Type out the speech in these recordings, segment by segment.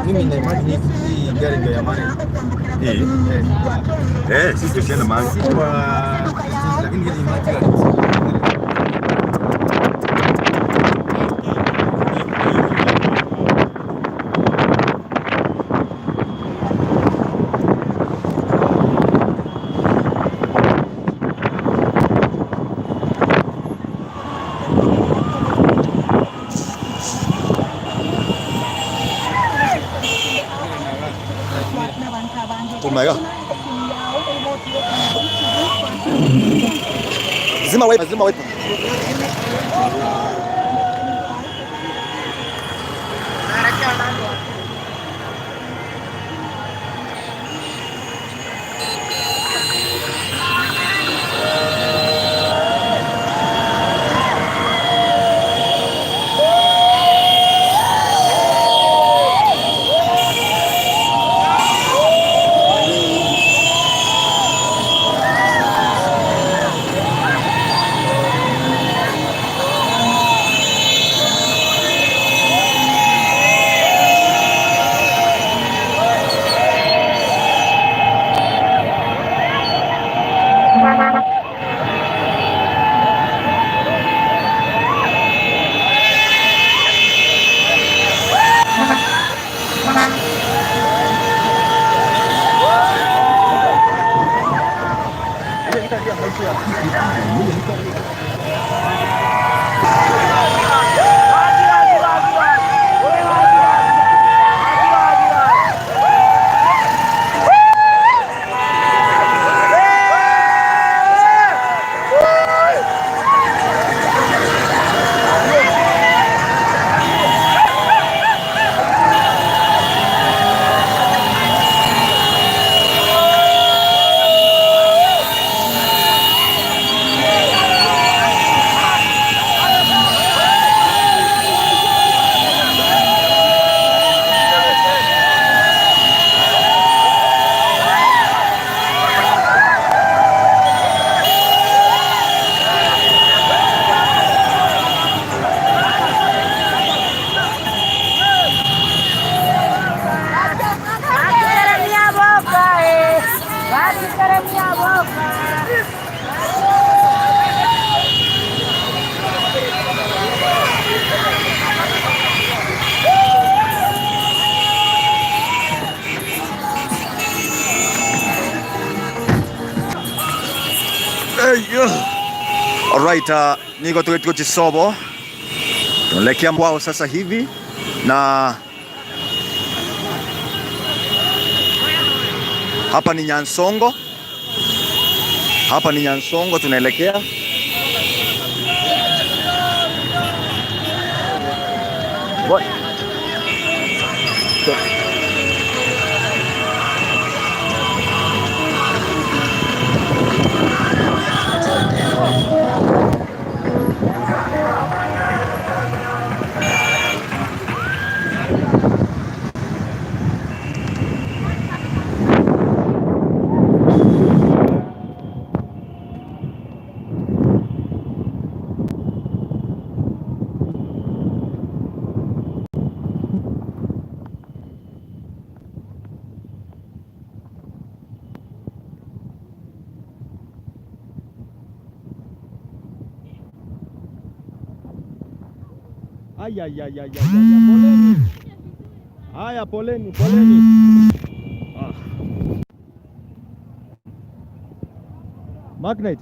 Mimi na imagine hii gari ndio ya maana. Sisi tunaenda mahali kwa lakini hii imagine mày cơ. Zima wiper, zima wiper. Alright, niko tuko Chisobo. Tunaelekea kwao sasa hivi. na hapa ni Nyansongo. Hapa ni Nyansongo tunaelekea. Poleni. Haya, poleni. Magnet.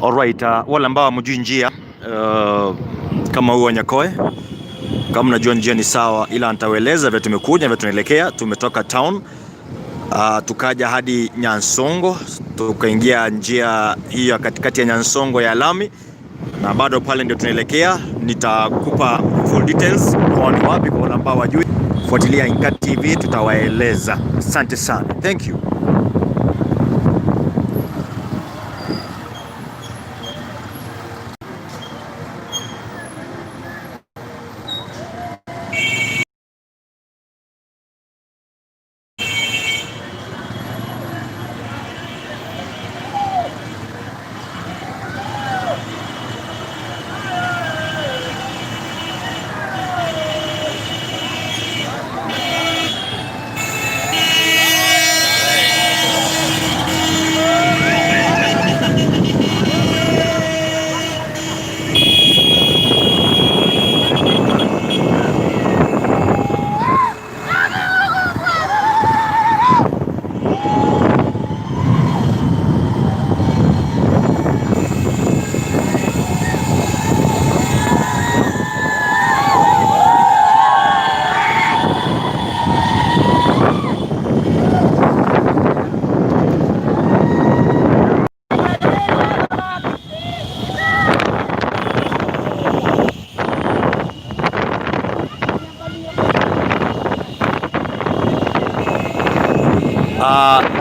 Alright, wale ambao hamjui njia kama huo Nyakoe, kama mnajua njia ni sawa, ila nitawaeleza vile tumekuja, vile tunaelekea. Tumetoka town tukaja hadi Nyansongo, tukaingia njia hiyo katikati ya Nyansongo ya lami, na bado pale ndio tunaelekea. Nitakupa full details kwa ni wapi, kwa wale ambao wajui. Fuatilia Inka TV, tutawaeleza. Asante sana, thank you.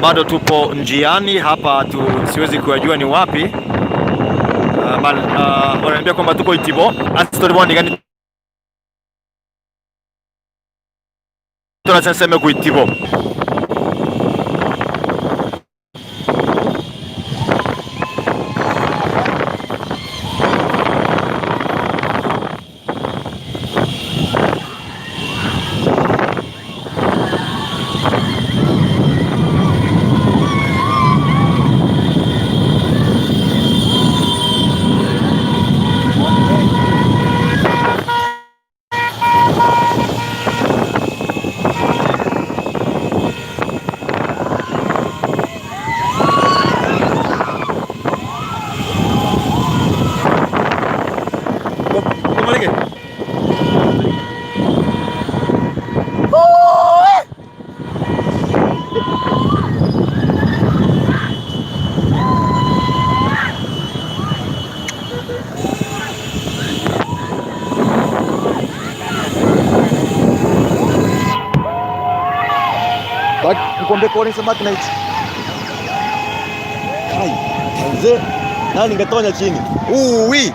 Bado tupo njiani hapa, siwezi kujua ni wapi. Wananiambia kwamba tuko Itibo. Astori gani tunasema ku Itibo. Nikwambie kwa nini samaki night. Hai, mzee. Nani ningetonya chini. Ui.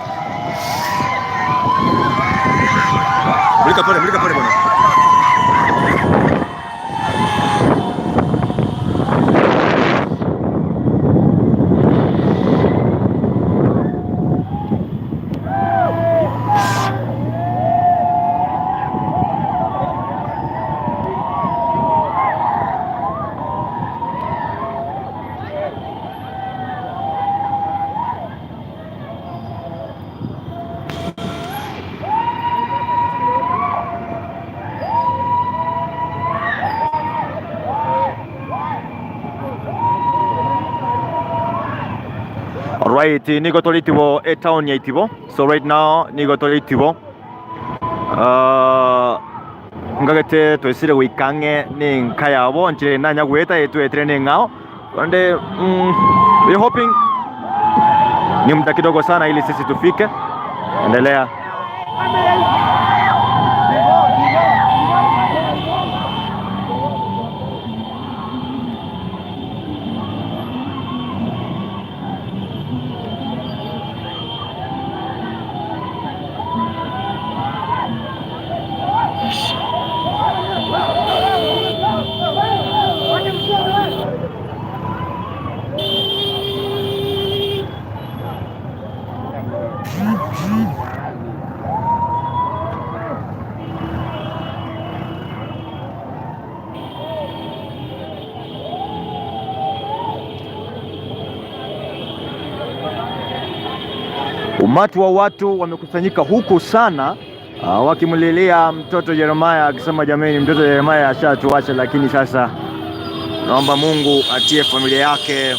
Mulika pale bwana. Alright, niko tolitivo e town ya itivo. So right now niko tolitivo. Ngagete twesire wikange ni nkayabo nchire nanya gweta yetu e training ngao. Ande we hoping ni muda kidogo sana ili sisi tufike. Endelea. Umati wa watu wamekusanyika huku sana, wakimlilia mtoto Jeremiah akisema jamani, mtoto Jeremiah ashatuacha, lakini sasa naomba Mungu atie familia yake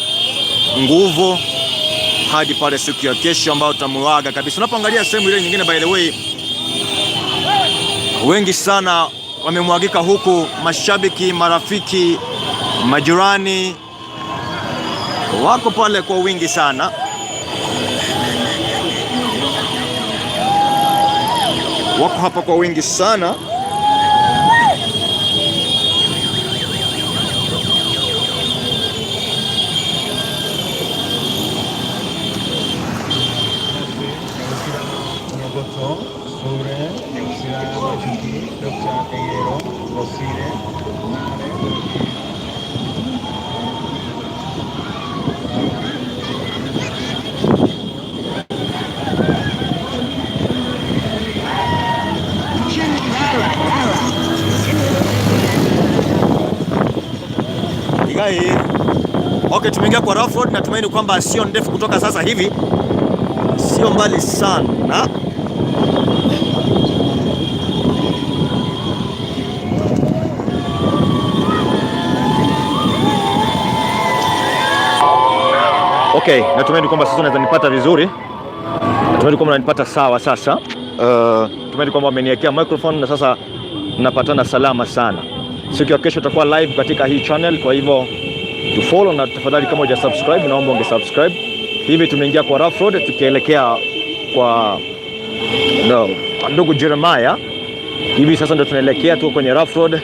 nguvu hadi pale siku ya kesho ambayo tutamuaga kabisa. Unapoangalia sehemu ile nyingine, by the way, wengi sana wamemwagika huku, mashabiki, marafiki, majirani wako pale kwa wingi sana. Wako hapa kwa wingi sana. Okay, tumeingia kwa rough road. Natumaini kwamba sio ndefu kutoka sasa hivi, sio mbali sana. Okay, natumaini kwamba sasa unaweza nipata vizuri. Natumaini kwamba unanipata sawa sasa. Natumaini kwamba ameniwekea microphone na sasa tunapatana salama sana. Siku ya kesho tutakuwa live katika hii channel, kwa hivyo tu follow, na tafadhali kama huja subscribe naomba unge subscribe. Hivi tumeingia kwa rough road tukielekea kwa ndugu Jeremiah. Hivi sasa ndio tunaelekea tu kwenye rough road.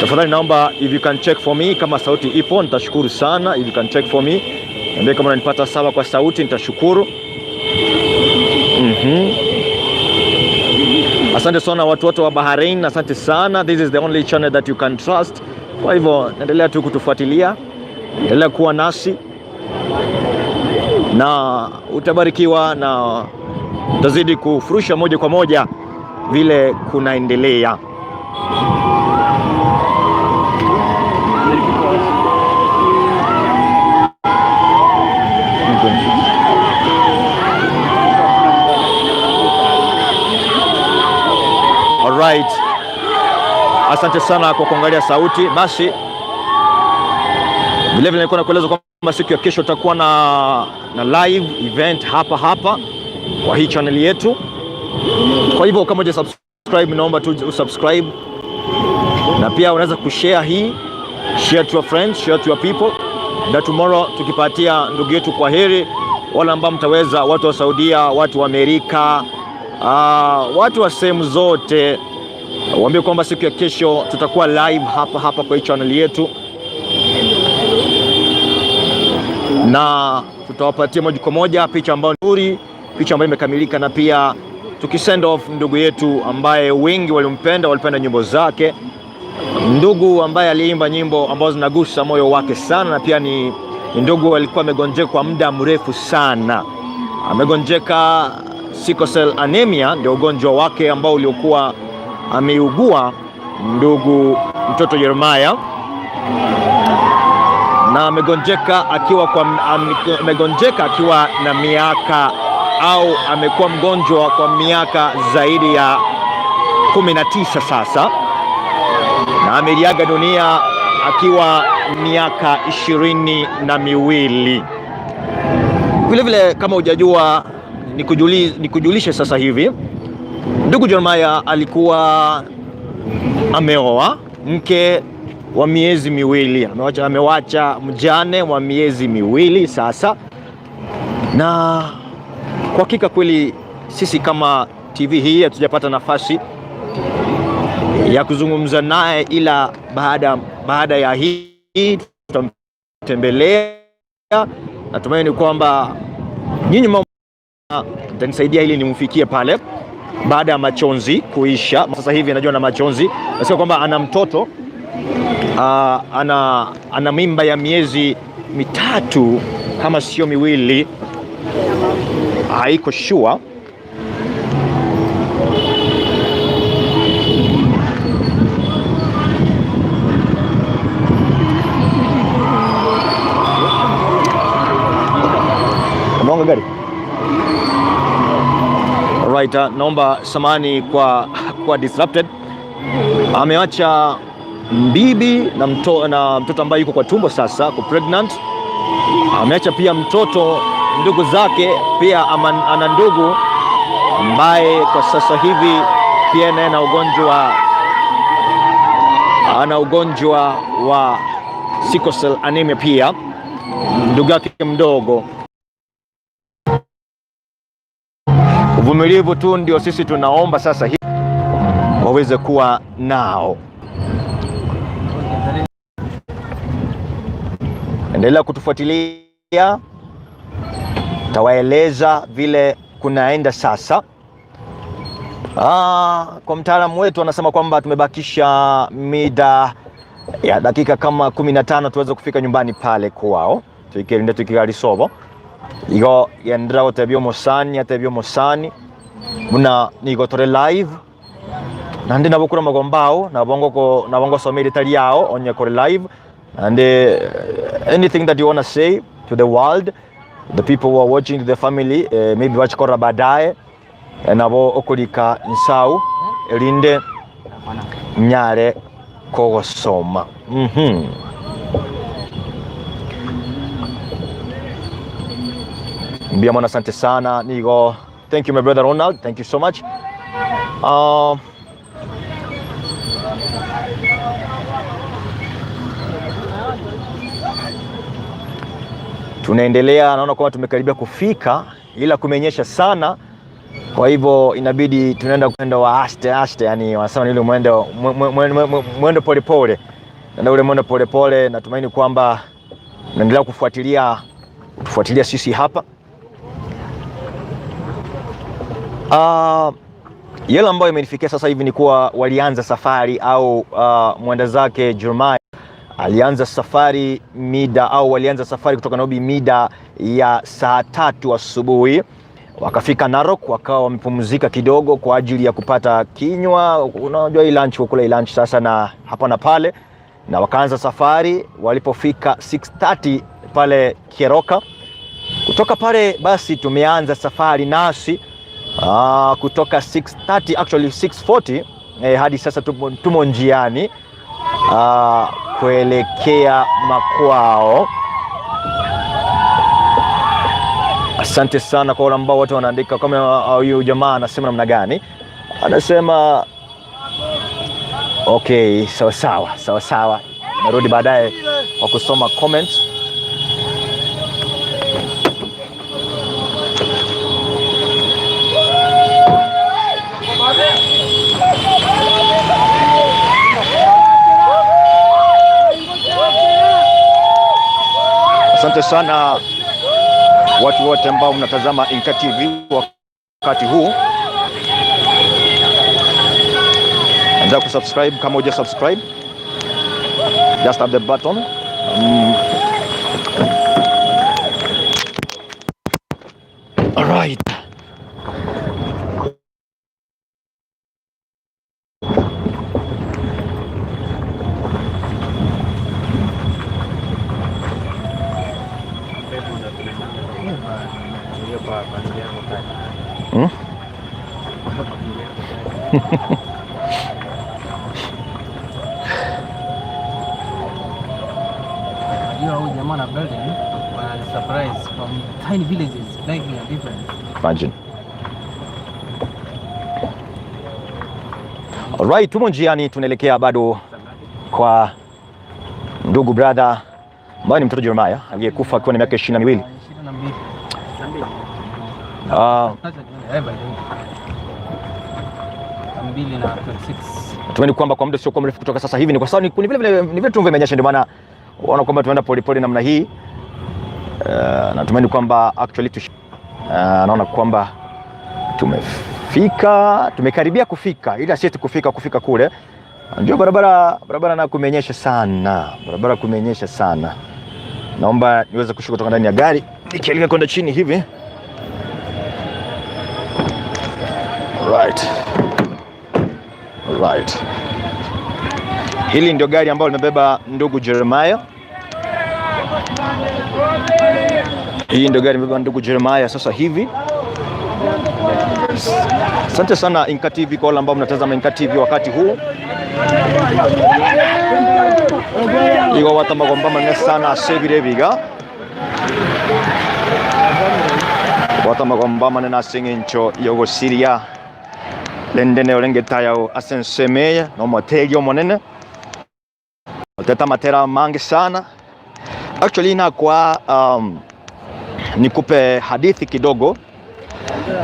Tafadhali naomba if you can check for me kama sauti ipo, nitashukuru sana. If you can check for me, niambie kama unanipata sawa kwa sauti, nitashukuru. Asante sana watu wote wa Bahrain, asante sana. This is the only channel that you can trust. Kwa hivyo endelea tu kutufuatilia, endelea kuwa nasi na utabarikiwa, na utazidi kufurusha moja kwa moja vile kunaendelea. Alright. Asante sana kwa kuangalia sauti. Basi vile vile nilikuwa nakueleza kwamba siku ya kesho tutakuwa na live event hapa kwa hii channel yetu. Kwa hivyo kama huja subscribe, naomba tu usubscribe, na pia unaweza kushare hii, share to your friends, share to your people. Na tomorrow tukipatia ndugu yetu kwa heri, wala ambao mtaweza, watu wa Saudia, watu wa Amerika, watu wa sehemu zote, Waambie kwamba siku ya kesho tutakuwa live hapa kwa hii channel yetu, na tutawapatia moja kwa moja picha ambayo nzuri, picha ambayo imekamilika, na pia tukisend off ndugu yetu ambaye wengi walipenda nyimbo zake, ndugu ambaye aliimba nyimbo ambazo zinagusa moyo wake sana, na pia ni ndugu alikuwa amegonjeka kwa muda mrefu sana. Amegonjeka sickle cell anemia, ndio ugonjwa wake ambao uliokuwa ameugua ndugu mtoto Jeremiah, na amegonjeka akiwa na miaka, au amekuwa mgonjwa kwa miaka zaidi ya 19 sasa, na ameliaga dunia akiwa miaka 22. Vile kama hujajua nikujulishe sasa hivi, ndugu Jeremiah alikuwa ameoa mke wa miezi miwili, amewacha mjane wa miezi miwili sasa. Na kwa hakika kweli sisi kama TV hii hatujapata nafasi ya kuzungumza naye, ila baada ya hii tutamtembelea. Natumaini kwamba nyinyi mtanisaidia ili nimfikie pale baada ya majonzi kuisha. Sasa hivi anajua na majonzi, nasema kwamba ana mtoto ana mimba ya miezi 3 kama sio miwili, haiko sure. Unaonga gari? Alright, naomba samani kwa disrupted. Ameacha bibi na mtoto ambaye yuko kwa tumbo sasa, kwa pregnant. Ameacha pia mtoto, ndugu zake pia ana ndugu ambaye kwa sasa hivi pia naye ana ugonjwa wa sickle cell anemia, pia ndugu yake mdogo. Uvumilivu tu ndio sisi tunaomba sasa hivi waweze kuwa nao. Endelea kutufuatilia, tawaeleza vile kunaenda sasa. Kwa mtaalamu wetu anasema kwamba tumebakisha mida ya dakika kama 15 tuweze kufika nyumbani pale kwao. Tukirinde tukigalisobo igo yendera gutebyo musani muna nigotore live nandi nabukura magombao nabongo someri tali yao onye kore live. And anything that you want to say to the world, the people who are watching, to the family, maybe wachikora baadaye nabo okulika nsau elinde mnyare kogosoma. Mbia mwana asante sana nigo. Thank you my brother Ronald, thank you so much. Tunaendelea, naona kwamba tumekaribia kufika, ila kumenyesha sana, kwa hivyo inabidi tunaenda wa aste, yani wanasema ni ile mwendo polepole, na ule mwendo polepole. Natumaini kwamba naendelea kufuatilia sisi hapa. Yale ambayo imenifikia sasa hivi ni kuwa walianza safari, au mwenda zake Jeremiah walianza safari kutoka Nairobi mida ya saa 3 asubuhi. Wakafika Narok, wakawa wamepumzika kidogo kwa ajili ya kupata kinywa, unajua hii lunch sasa na hapa na pale, na wakaanza safari. Walipofika 6:30 pale Keroka, kutoka pale basi tumeanza safari nasi kutoka 6:30, actually 6:40, hadi sasa tumo njiani kuelekea makwao. Asante sana kwa wale ambao wote wanaandika kama huyu jamaa anasema namna gani. Anasema okay, sawa. Narudi baadaye kwa kusoma comments. Asante sana watu wote ambao mnatazama Inka TV wakati huu. Endelea kusubscribe kama huja subscribe. Just tap the button. All right. Building was surprised from tiny villages making a difference. Imagine. Alright, tumo njiani tunaelekea bado kwa ndugu brother ambaye ni mtoto Jeremiah aliyekufa akiwa na miaka 22. Tumaini kwamba kwa muda sio mrefu kutoka sasa hivi, ni kwa sababu ni vile tu vimenyesha, ndio maana waona kwamba tunaenda polepole namna hii. Natumaini kwamba actually naona kwamba tumekaribia kufika, ila sisi kufika kule. Ndio barabara na kumenyesha sana. Barabara kumenyesha sana. Naomba niweze kushuka kutoka ndani ya gari nikielekea kwenda chini hivi. Right. Hili ndio gari ambalo limebeba ndugu Jeremiah. Hii ndio gari limebeba ndugu Jeremiah sasa hivi. Asante sana Inka TV kwa wale ambao mnatazama Inka TV wakati huu. Igo watamagombama sana sebire biga. Watamagombama na singincho yogo Syria. Lendene olengetayo asensemeya no motegyo monene. Teta matera mangi sana. Actually na kwa nikupe hadithi kidogo.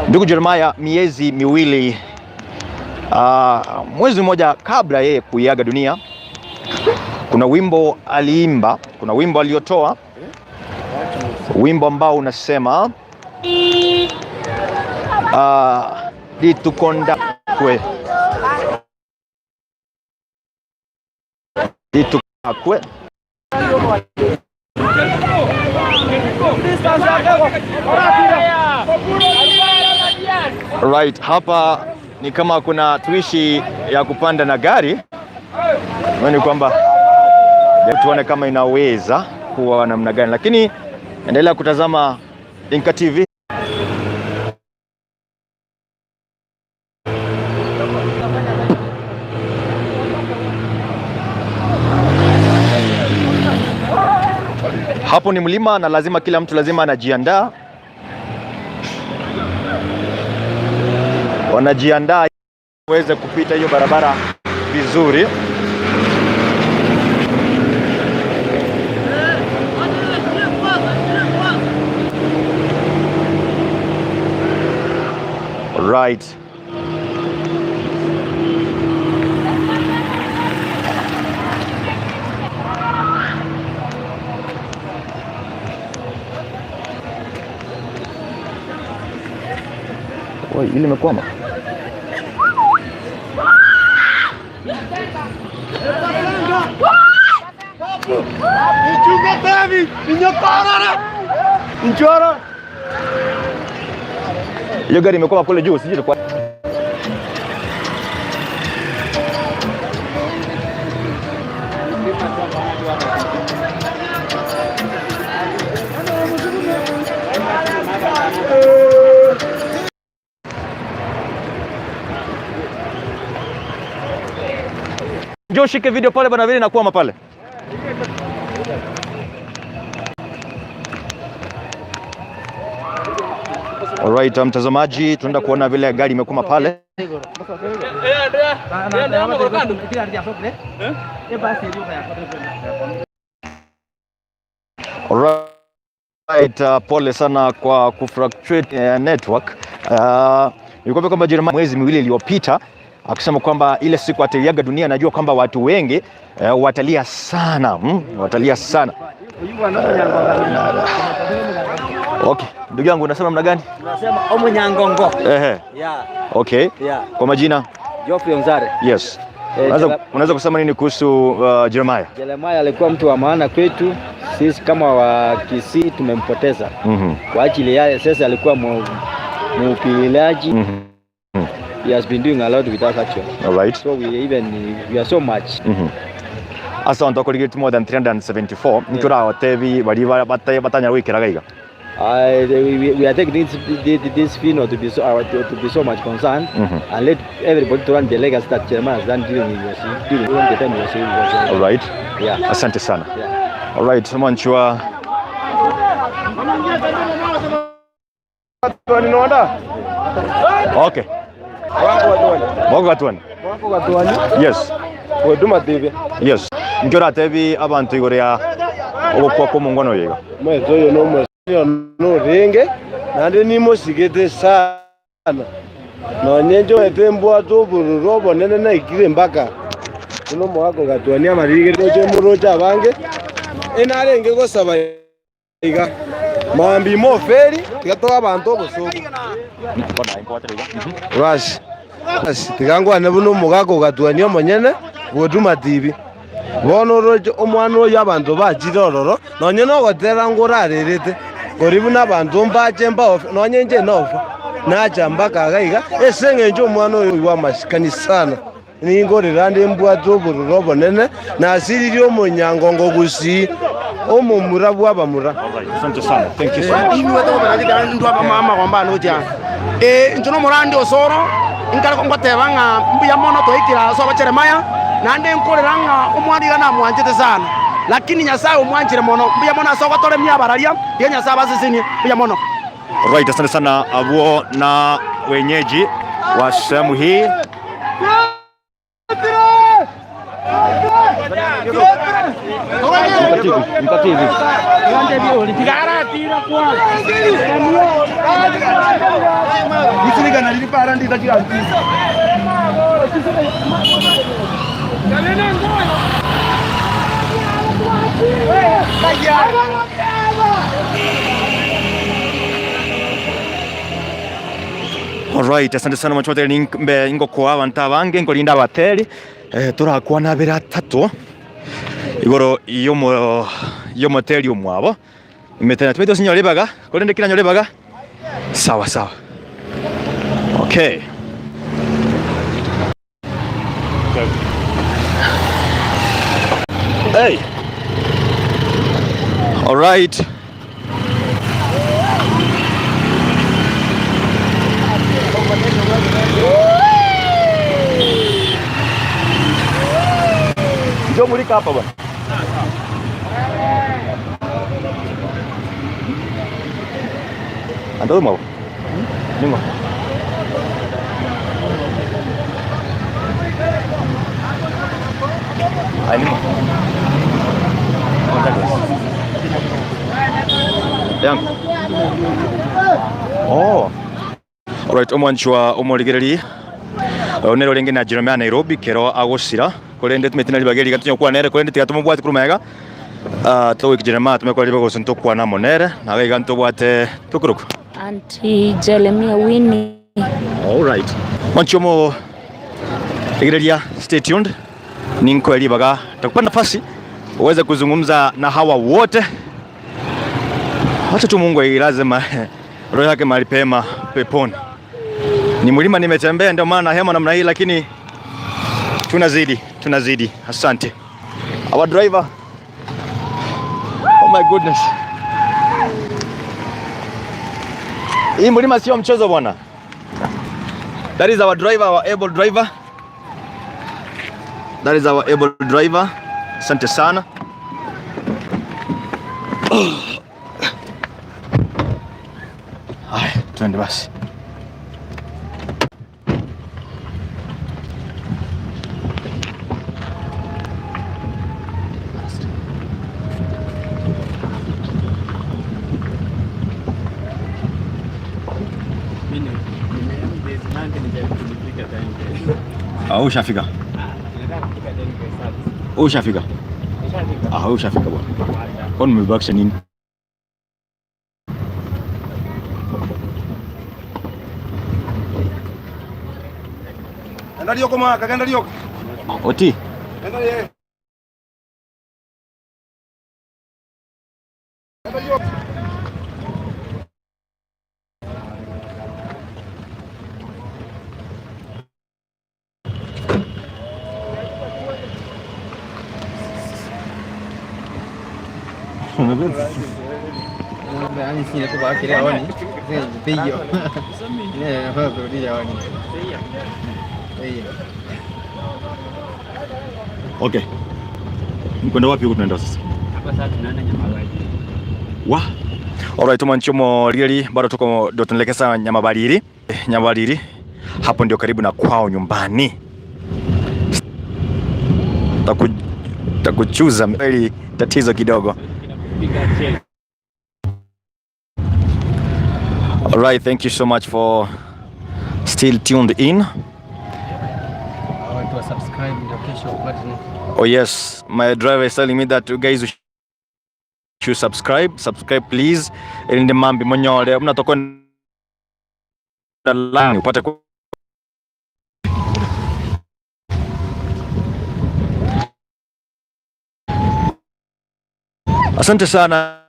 Ndugu Jeremiah miezi miwili mwezi mmoja kabla yeye kuiaga dunia, kuna wimbo aliimba, kuna wimbo aliotoa, wimbo ambao unasema litukonda kwe litukakwe. Right, hapa ni kama kuna tuishi ya kupanda na gari. Ni kwamba tuone kama inaweza kuwa namna gani, lakini endelea kutazama Inka TV. Hapo ni mlima na lazima kila mtu lazima anajiandaa. Wanajiandaa uweze kupita hiyo barabara vizuri. Right. Oi, ile imekwama. Hiyo gari imekwama kule juu, sijui kwa. Njoo shike video pale bana, vile inakwama pale. Alright, mtazamaji, tunaenda kuona vile gari imekwama pale. Alright, pole sana kwa kufructuate network. Nilikwambia kwamba Jeremiah mwezi miwili iliyopita akisema kwamba ile siku ataiaga dunia, najua kwamba watu wengi watalia sana, watalia sana. Okay, ndugu yangu unasema namna gani? Unasema Omunyangongo. Yeah. Okay. Yeah. Kwa majina? Geoffrey Mzare. Yes. Unaweza kusema nini kuhusu Jeremiah? Jeremiah alikuwa mtu wa maana kwetu. Sisi kama wa Kisii tumempoteza. Kwa ajili yake sasa alikuwa mpiganaji. He has been doing a lot with us actually. All right. So we are so much. Asa on tokoligit more than 374. Nkura otebi bari batanya wikiraga iga. We are taking this funeral to be so much concerned and let everybody to run the legacy that Jeremiah has done during the time he was here. All right. Yeah. Asante sana. Yeah. All right. Mwanchua. Okay. Wako gatwani. Yes. Oduma TV. Yes. Nkora TV abantu igoria obokwa ko mungono yega. Mwezo yo no renge nande ni mosigete sana. No nyenjo epembwa to bururobo nene na ikire mbaka. Kuno mwako gatwani amarige roje muroja bange. Enarenge go sabaiga. Mambi mo feri tigato abantu boso. Rush. Tigango anebuno mugako gatwani omonyene Oduma TV. Bono roje omwana oyo abantu bajirororo nonye no gotera ngurarerete koribu nabantu mbaje mba nonye nje nova naja mbaka gaiga esenge nje omwana oyo wa mashikani sana ningorera ndi mbwato bururobo nene na asiririo Munyangongo gusi omumura bwabamura. Asante sana. Thank you so much. Iwe to bana ndu aba mama kwamba no ja njono morandi osoro ingara ko ngotebanga mbuya mono to ikira so Jeremiah nande nkoreranga omwariga na mwanjete sana lakini Nyasaye omwanjire mono mbuya mono asoga tore myabararia ye Nyasaye basisinie mbuya mono. Right, asante sana abuo na wenyeji wa sehemu hii. Mkativi. Nisiliga na lipara ndi takira ntisa. Alright, asante sana machoteli ingo kwa abantu abange ngolinda abateli turakuwa na bera tatu igoro iyo moteli umwabo imetena tumeto sinyo lebaga kolende kila nyolebaga sawa sawa. Okay. Hey. All right. Njoo mulika hapa bwana. Ando mau. Ningo. Ai ningo. Yangu. Oh. All right, omwanchwa omoligereri. Onero lenge na Jeremiah Nairobi kero agosira. Kolende tumetina libageri gatunya kwa nere kolende tigatumo bwati kurumega. To Jeremiah tumekora libago sunto kwa na monere na ga ganto bwate tukuruku. Anti Jeremiah Winnie. All right. Manchomo Igereria, stay tuned. Ninko libaga takupa nafasi uweze kuzungumza na hawa wote. Wacha tu Mungu lazima roho yake mahali pema peponi. Ni mlima nimetembea ndio maana hema namna hii lakini tunazidi. Asante. Our driver. Oh my goodness. Hii mlima sio mchezo bwana. That is our driver, our able driver. That is our able driver. Asante sana. Haya, twende basi. Ushafika? Ushafika? Ushafika bwana. Kwani umebakisha nini? Enda Lioko maka, kenda Lioko. Oti. Enda ye. Enda Lioko. Okay. Mkwenda wapi huko tunaenda sasa? Hapa sasa tunaenda Nyamabalili. Wa. Alright, mwanchomo really bado tuko ndio tunaelekea Nyamabalili. Nyamabalili. Hapo ndio karibu na kwao nyumbani. Takuchuza ili tatizo kidogo. Alright, thank you so much for still tuned in. Subscribe ndio kesho button. Oh yes, my driver is telling me that you guys should subscribe please. Ili mambi monyole mnatoka ndani upate asante sana,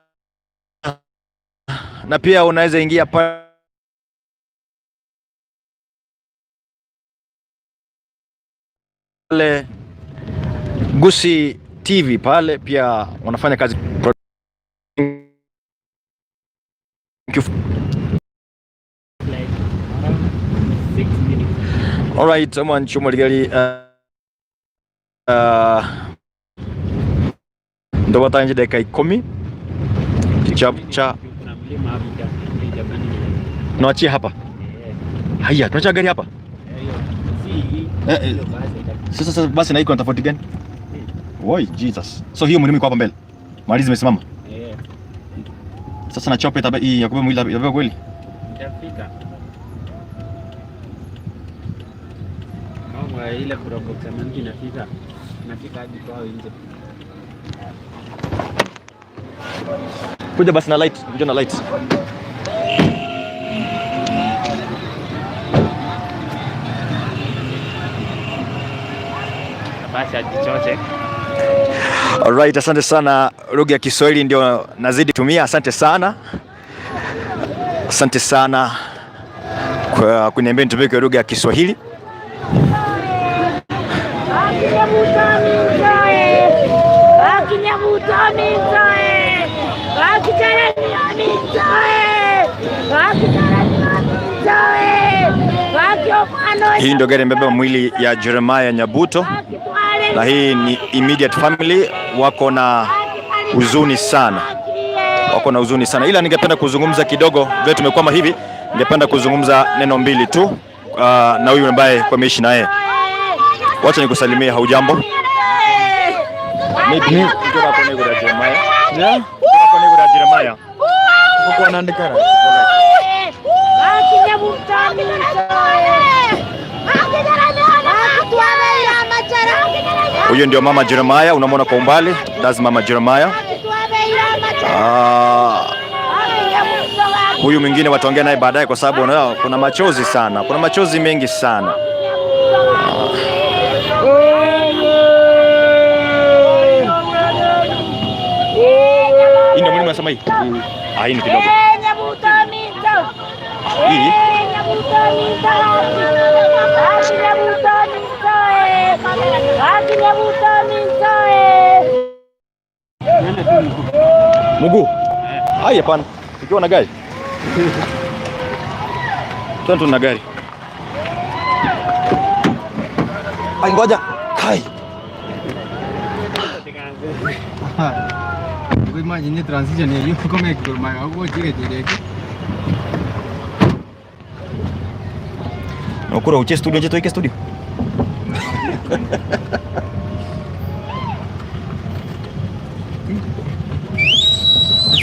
na pia unaweza ingia pale Gusi TV pale pia wanafanya kazi. Alright, mwanchomo ligali ndo watanje dakika 10 cha naachia hapa. Haya, tunacha gari hapa. Sasa basi na iko na tofauti gani? Woi, Jesus. So hiyo mlimi iko hapa mbele. Mali zimesimama. Sasa na chope hii ya kubeba mwili ya kweli. Itafika. Mama ile probox mangi inafika. Inafika hadi kwao nje. Kuja basi na light, kuja na light. Basi ajichoche. Alright, asante sana. Lugha ya Kiswahili ndio nazidi kutumia. Asante sana. Asante sana kwa kuniambia nitumie lugha ya Kiswahili. Hii ndio gari imebeba mwili ya Jeremiah Nyabuto, na hii ni immediate family, wako na huzuni sana, ila ningependa kuzungumza kidogo vile tumekwama hivi. Ningependa kuzungumza neno mbili tu na huyu ambaye kwa meishi naye. Wacha nikusalimie, haujambo? Mimi kutoka kwa nego la Jeremiah. Kutoka kwa nego la Jeremiah. Kuko anaandika. Huyo ndio mama Jeremiah, unamwona kwa umbali. That's mama Jeremiah. Huyu mwingine wataongea naye baadaye kwa sababu kuna machozi sana. Kuna machozi mengi sana. Hii ndio mwalimu anasema hii. Hii ni kidogo. Hii Mugu. Haya hapana. Ukiwa na gari. Tuntu na gari. Ai ngoja. Hai. Kwa imagine transition hiyo kama iko kama au direct. Ukura uche studio nje toike studio.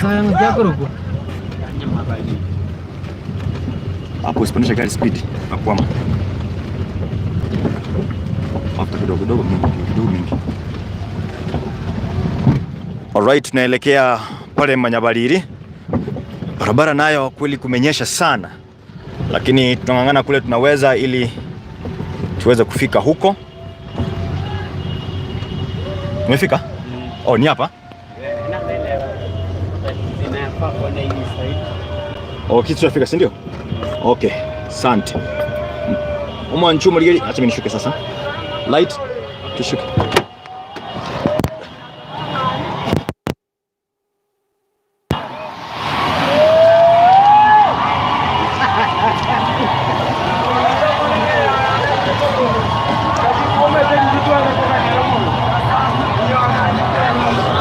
Saya ngejak ruko. Hapo usipandishe gari speed nakwama. mafuta kidogo mingi. Alright, tunaelekea pale Manyabariri. Barabara nayo kweli kumenyesha sana, lakini tunang'ang'ana kule tunaweza ili tuweze kufika huko. Tumefika? Oh, ni hapa? Oh, kitu tunafika, si ndio? Okay, asante. Nchumo ligeli, acha mimi nishuke sasa. Light, tushuke.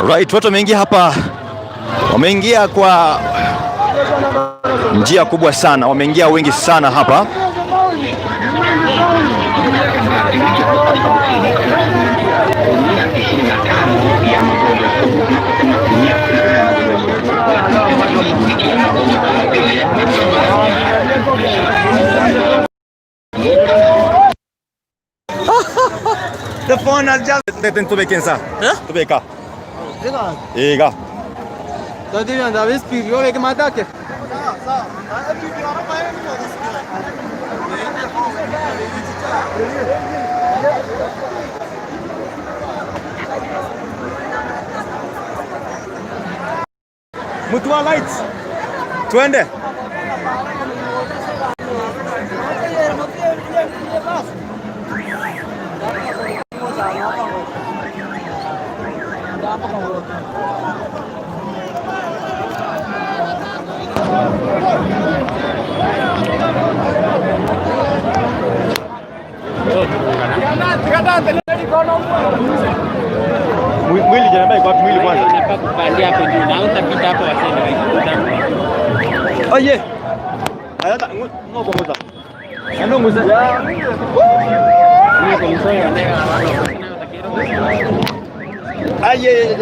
Right, watu wameingia hapa, wameingia kwa njia kubwa sana, wameingia wengi sana hapa. The phone has just to make in, sir. Huh? To make up. Ega. Tadi anda ves pidió que mataque. Mutua lights. Twende. Mwili Jeremiah kwa mwili kwanza. Nataka kupandia hapo juu na utapita hapo wasende. Oye. Hayata ngoko moza. Ano moza. Ni kwa msoyo ndio. Aye.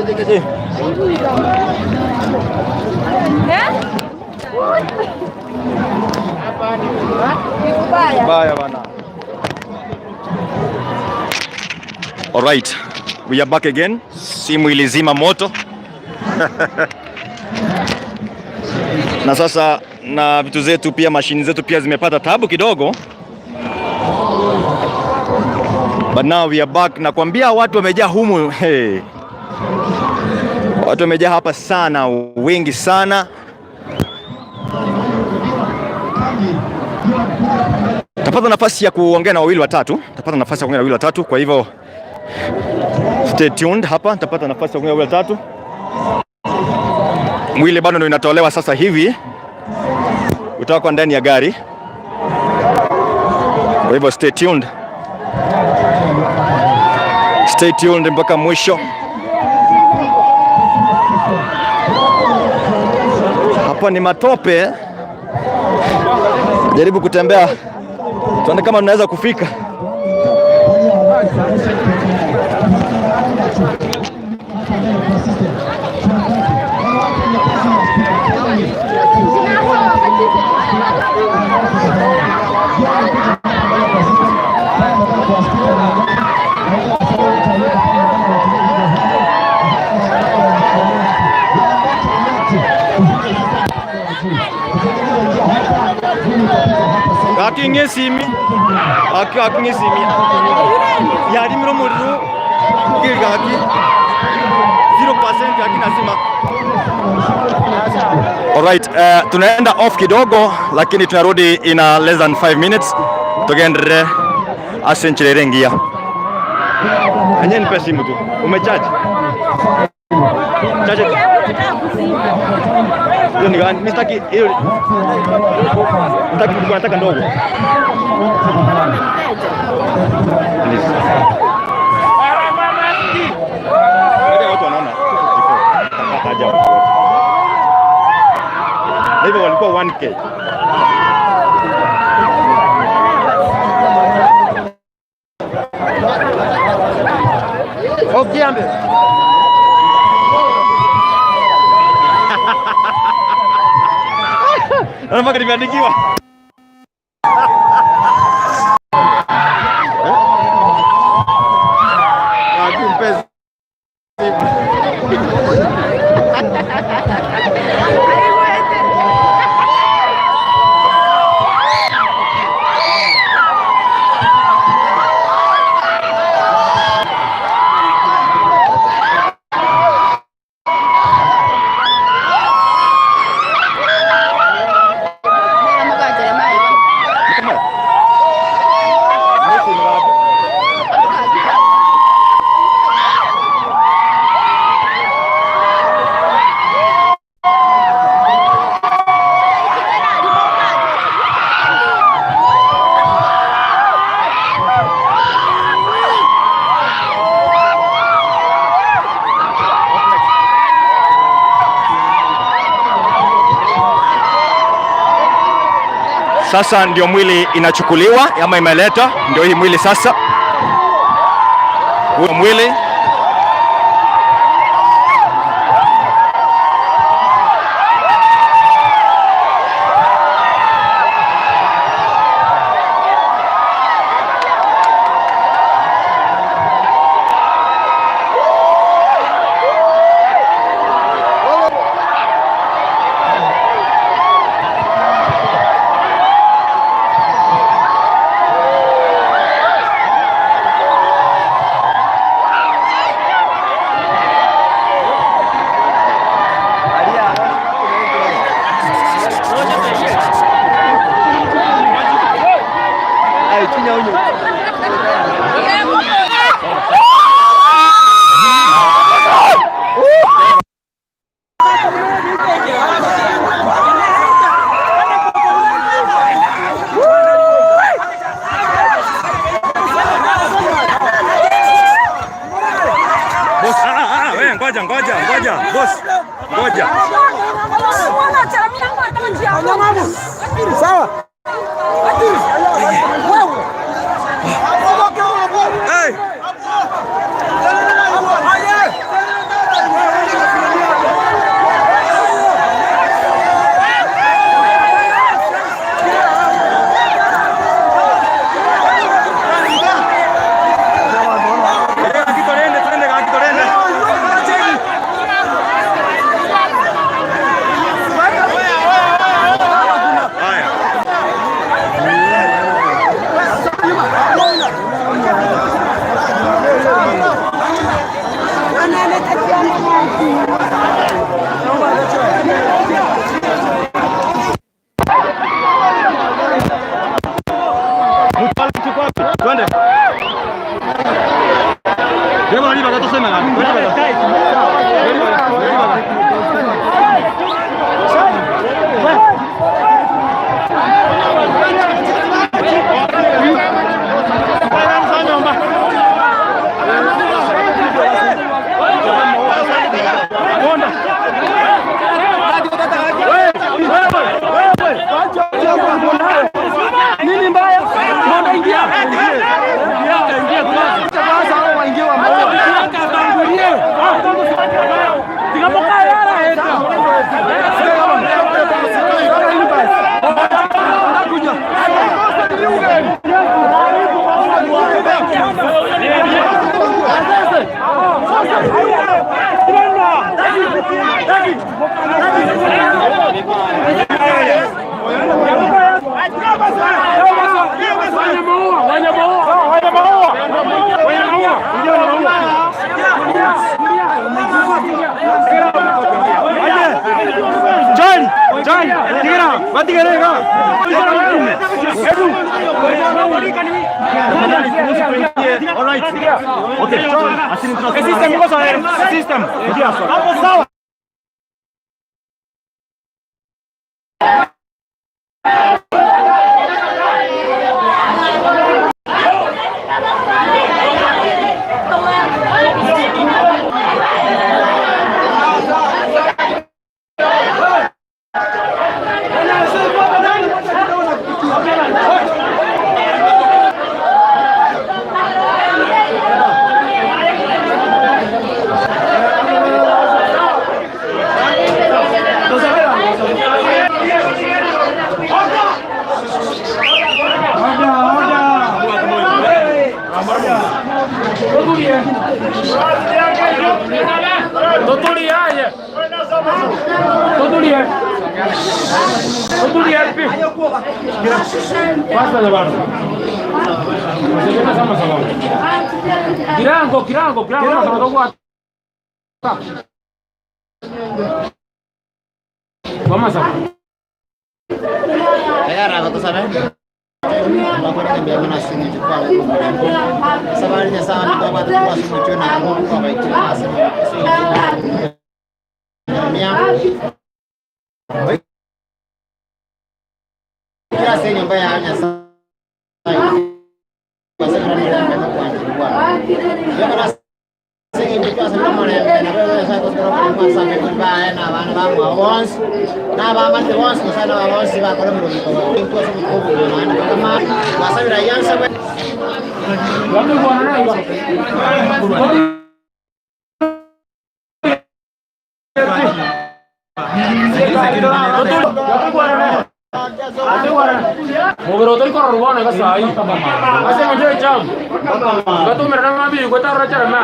Hapa ni kubaya. Baya bana. All right. We are back again. Simu ilizima moto. Na sasa na vitu zetu pia, mashini zetu pia zimepata tabu kidogo. But now we are back. Na kuambia watu wamejaa humu. Hey. Watu wamejaa hapa sana, wengi sana. Tapata nafasi ya kuongea na wawili watatu. Kwa hivyo stay tuned hapa, nitapata nafasi ya kuongea wawili watatu. Mwili bado ndio inatolewa sasa hivi kutoka kwa ndani ya gari. Kwa hivyo stay tuned mpaka mwisho. Hapa ni matope. Jaribu kutembea, tuone kama tunaweza kufika. Akingesimi yari miro muriro gigaki 0% akinasima. Alright, tunaenda off kidogo, lakini tunarudi in less than 5 minutes. Tugendere asenchirengia. Anye nipe simu tu. Umechaji? Chaji. Hiyo ni gani? Mistaki hiyo. Nataka ndogo. Please. Ndio watu wanaona 254. Haja watu. Hivyo walikuwa 1K. Okay, ambe. Mpaka nimeandikiwa. Sasa ndio mwili inachukuliwa ama imeleta, ndio hii mwili sasa. Huo mwili ngoja boss, ngoja. Sawa. Hey. Mogerotel kororwana ka sai. Ase ngjo jam. Gato merana mabi ko ta racha ma.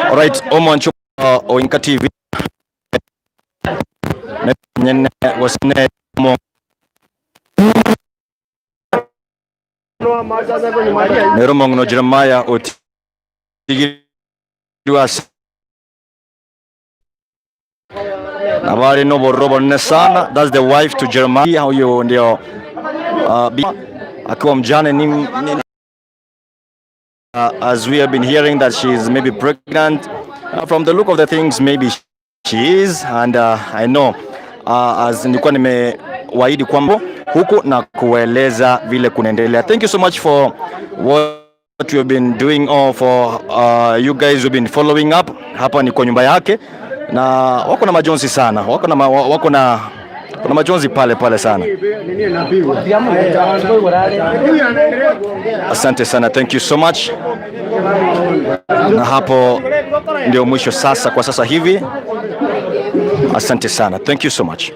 All right, Omancho Oinka TV. Wasne mo Neromong no Jeremiah Otigiwas Nabari no Borobo Nesana. That's the wife to Jeremiah. How you ndio akiwa mjane ni as we have been hearing that she is maybe pregnant. From the look of the things, maybe she is, and I know as nilikuwa nimewaahidi kwamba huku na kueleza vile kunaendelea. Thank you so much for what you have been doing, or for you guys who have been following up. Hapa ni kwa nyumba yake na wako na majonzi sana, wako na majonzi pale sana. Asante sana, thank you so much. Na hapo ndio mwisho sasa kwa sasa hivi. Asante sana, thank you so much.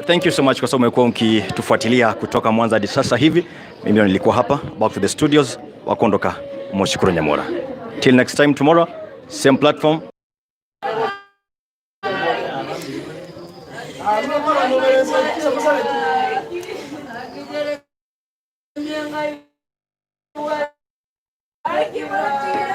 Thank you so much kwa sababu umekuwa ukitufuatilia kutoka mwanzo hadi sasa hivi. Mimi nilikuwa hapa back to the studios wakondoka Moshukuru Nyamora. Till next time tomorrow, same platform. Thank you.